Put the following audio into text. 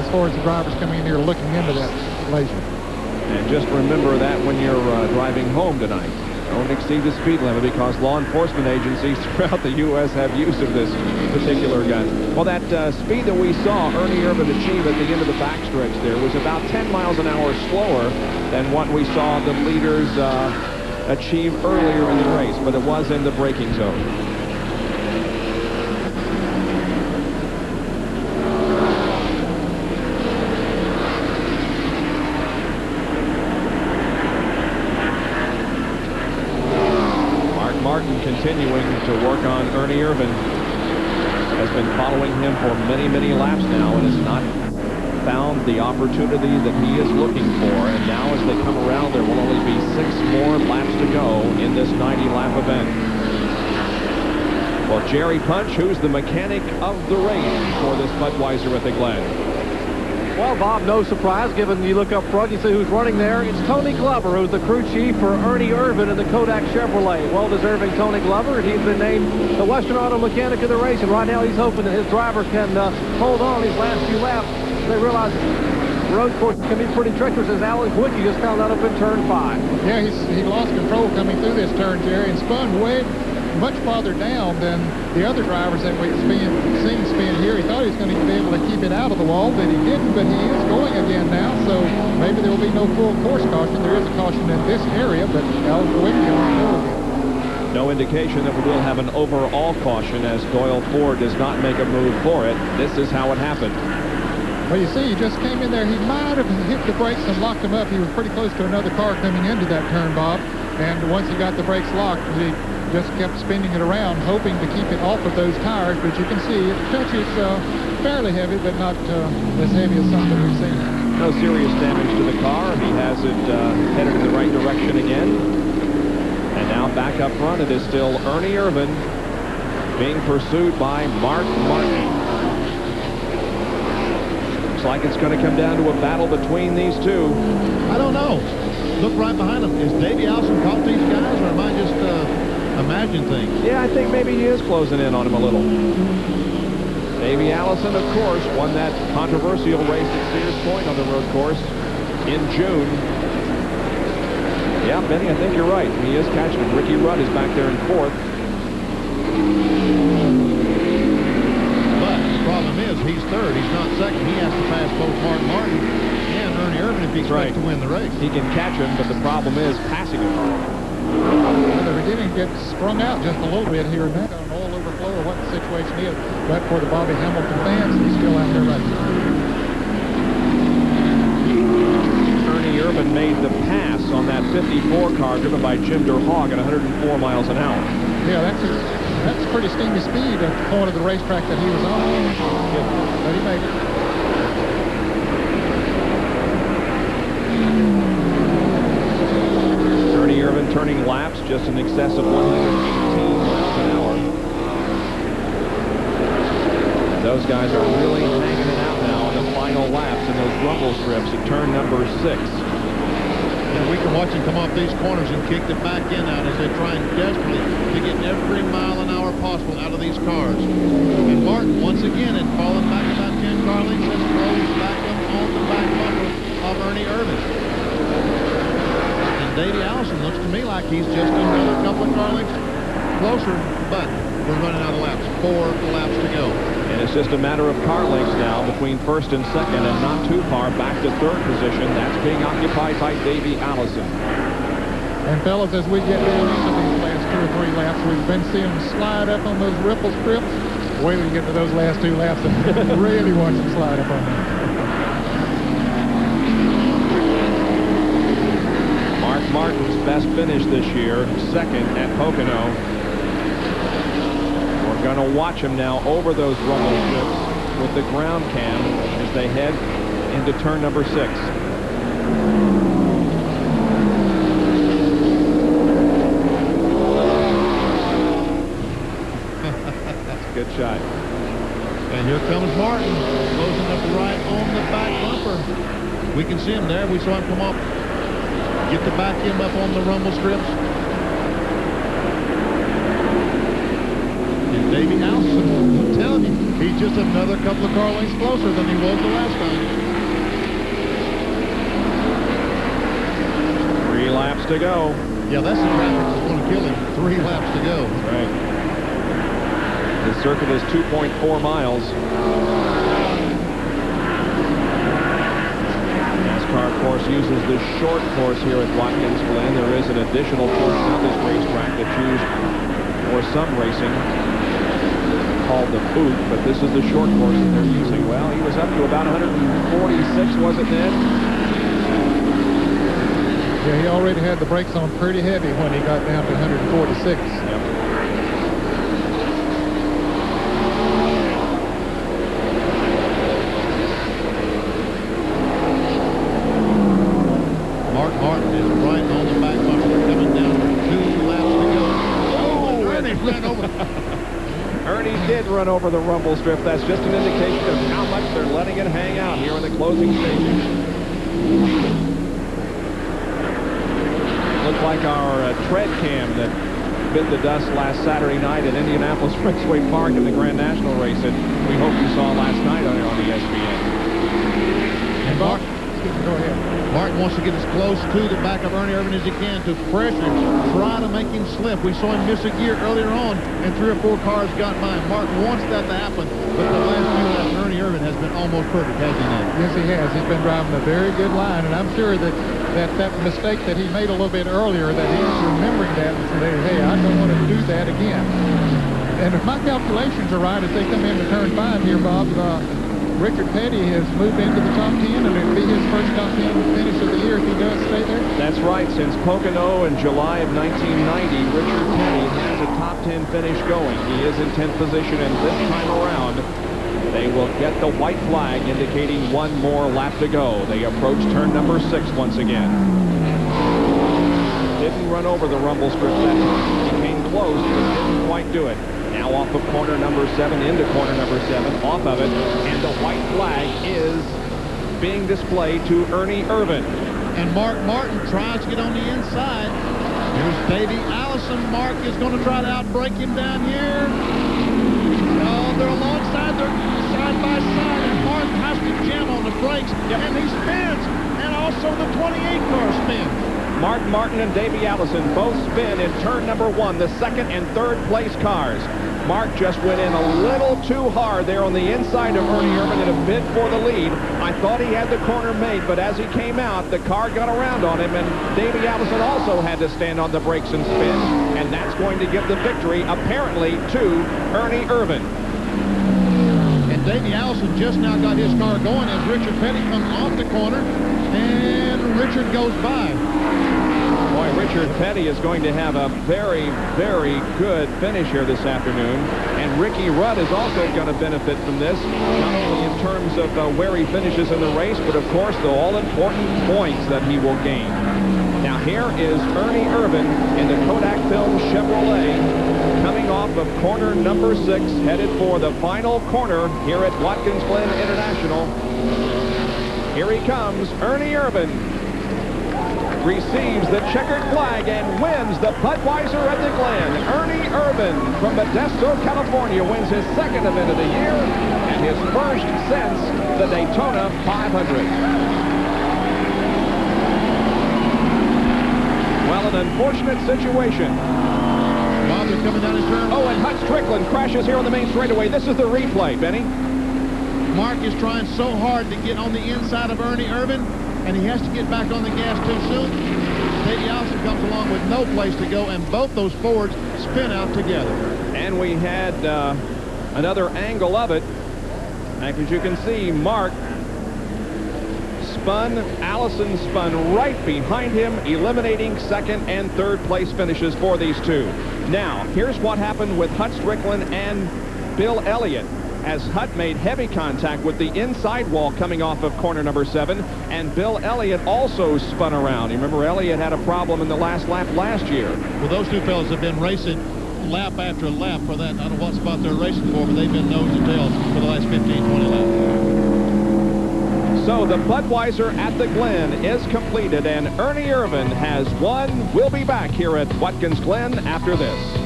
as far as the drivers coming in here looking into that leisure. And just remember that when you're driving home tonight. Don't exceed the speed limit, because law enforcement agencies throughout the U.S. have use of this particular gun. Well, that speed that we saw Ernie Irvan achieve at the end of the backstretch there was about 10 miles an hour slower than what we saw the leaders achieve earlier in the race, but it was in the braking zone. Continuing to work on Ernie Irvan, has been following him for many, many laps now and has not found the opportunity that he is looking for. And now as they come around, there will only be 6 more laps to go in this 90-lap event. Well, Jerry Punch, who's the mechanic of the race for this Budweiser at the Glen? Well, Bob, no surprise, given you look up front, you see who's running there. It's Tony Glover, who's the crew chief for Ernie Irvan in the Kodak Chevrolet. Well-deserving Tony Glover. He's been named the Western Auto Mechanic of the race, and right now he's hoping that his driver can hold on these last few laps. They realize the road course can be pretty treacherous, as Alan Quickie just found out up in turn 5. Yeah, he lost control coming through this turn, Jerry, and spun way much farther down than the other drivers that we've seen spin here. He thought he was going to be able to keep it out of the wall, but he didn't. But he is going again now, so maybe there will be no full course caution. There is a caution in this area, but Alan Quickie on the again. No indication that we will have an overall caution, as Doyle Ford does not make a move for it. This is how it happened. Well, you see, he just came in there. He might have hit the brakes and locked him up. He was pretty close to another car coming into that turn, Bob. And once he got the brakes locked, he just kept spinning it around, hoping to keep it off of those tires. But you can see it touches fairly heavy, but not as heavy as something we've seen. No serious damage to the car. He has it headed in the right direction again. And now back up front, it is still Ernie Irvan being pursued by Mark Martin. Looks like it's going to come down to a battle between these two. I don't know. Look right behind him. Is Davey Allison caught these guys, or am I just imagining things? Yeah, I think maybe he is closing in on him a little. Davey Allison, of course, won that controversial race at Sears Point on the road course in June. Yeah, Benny, I think you're right. He is catching him. Ricky Rudd is back there in 4th. But the problem is he's 3rd. He's not 2nd. He has to pass both Mark Martin and Ernie Irvan if he expects to win the race. He can catch him, but the problem is passing him. Well, they're beginning to get sprung out just a little bit here and there. An oil overflow or what the situation is. But for the Bobby Hamilton fans, he's still out there racing. Ernie Irvan made the pass on that 54 car driven by Jim DeHaag at 104 miles an hour. Yeah, that's pretty steamy speed at the point of the racetrack that he was on. But he made it. Ernie Irvan turning laps just in excess of 118 miles an hour. And those guys are really hanging it out now in the final laps in those rumble strips at turn number 6. And we can watch him come off these corners and kick the back end out as they try desperately to get every mile an hour possible out of these cars. And Martin, once again, and falling back about 10 car lengths, has closed back up on the back bumper of Ernie Irvan. And Davey Allison looks to me like he's just another couple of car lengths closer, but we're running out of laps. 4 laps to go. And it's just a matter of car lengths now between 1st and 2nd, and not too far back to 3rd position. That's being occupied by Davey Allison. And fellas, as we get down into these last 2 or 3 laps, we've been seeing them slide up on those ripple strips. Wait till we get to those last 2 laps and really watch them slide up on them. Mark Martin's best finish this year, 2nd at Pocono. We're going to watch him now over those rumble strips with the ground cam as they head into turn number 6. That's a good shot. And here comes Martin, closing up right on the back bumper. We can see him there. We saw him come up, get the back end up on the rumble strips. And Davey Allison, I'm telling you, he's just another couple of car lengths closer than he was the last time. 3 laps to go. Yeah, that's the traffic that's going to kill him. 3 laps to go. Right. The circuit is 2.4 miles. NASCAR, of course, uses the short course here at Watkins Glen. There is an additional portion of this racetrack that's used for some racing called the boot, but this is the short course that they're using. Well, he was up to about 146, was it, Ned? Yeah, he already had the brakes on pretty heavy when he got down to 146. Yep. Mark Martin is right on the back bumper. They're coming down with 2 laps to go. Oh, Ernie ran over. Ernie did run over the rumble strip. That's just an indication of how much they're letting it hang out here in the closing stages. Looks like our tread cam that bit the dust last Saturday night at Indianapolis Raceway Park in the Grand National race that we hope you saw last night on ESPN. And Mark, go ahead. Martin wants to get as close to the back of Ernie Irvin as he can to pressure, try to make him slip. We saw him miss a gear earlier on, and 3 or 4 cars got by him. Martin wants that to happen, but the last few laps, Ernie Irvin has been almost perfect, hasn't he? Yes, he has. He's been driving a very good line, and I'm sure that mistake that he made a little bit earlier, that he's remembering that and saying, hey, I don't want to do that again. And if my calculations are right, as they come into turn 5 here, Bob, Richard Petty has moved into the top 10, and it'll be his first top 10 finish of the year if he does stay there. That's right. Since Pocono in July of 1990, Richard Petty has a top 10 finish going. He is in 10th position, and this time around, they will get the white flag indicating 1 more lap to go. They approach turn number 6 once again. Didn't run over the rumble strip that time. He came close, but didn't quite do it. Now off of corner number 7 into corner number 7, off of it, and the white flag is being displayed to Ernie Irvin. And Mark Martin tries to get on the inside. Here's Davey Allison. Mark is going to try to outbrake him down here. Oh, they're alongside, they're side by side, and Mark has to jam on the brakes, and he spins, and also the 28 car spins. Mark Martin and Davey Allison both spin in turn number 1, the 2nd and 3rd place cars. Mark just went in a little too hard there on the inside of Ernie Irvin in a bid for the lead. I thought he had the corner made, but as he came out, the car got around on him, and Davey Allison also had to stand on the brakes and spin, and that's going to give the victory, apparently, to Ernie Irvin. And Davey Allison just now got his car going as Richard Petty comes off the corner, and Richard goes by. Boy, Richard Petty is going to have a very, very good finish here this afternoon. And Ricky Rudd is also going to benefit from this, not only in terms of where he finishes in the race, but of course the all-important points that he will gain. Now here is Ernie Irvin in the Kodak Film Chevrolet coming off of corner number 6, headed for the final corner here at Watkins Glen International. Here he comes, Ernie Irvin. Receives the checkered flag and wins the Budweiser at the Glen. Ernie Irvin from Modesto, California wins his 2nd event of the year and his first since the Daytona 500. Well, an unfortunate situation. Bob, they're coming down his turn. Oh, and Hut Strickland crashes here on the main straightaway. This is the replay, Benny. Mark is trying so hard to get on the inside of Ernie Irvin, and he has to get back on the gas too soon. Davey Allison comes along with no place to go, and both those Fords spin out together. And we had another angle of it. As you can see, Mark spun, Allison spun right behind him, eliminating 2nd and 3rd place finishes for these two. Now, here's what happened with Hut Strickland and Bill Elliott, as Hut made heavy contact with the inside wall coming off of corner number 7, and Bill Elliott also spun around. You remember Elliott had a problem in the last lap last year. Well, those two fellas have been racing lap after lap for that. I don't know what spot they're racing for, but they've been nose to tail for the last 15, 20 laps. So the Budweiser at the Glen is completed, and Ernie Irvin has won. We'll be back here at Watkins Glen after this.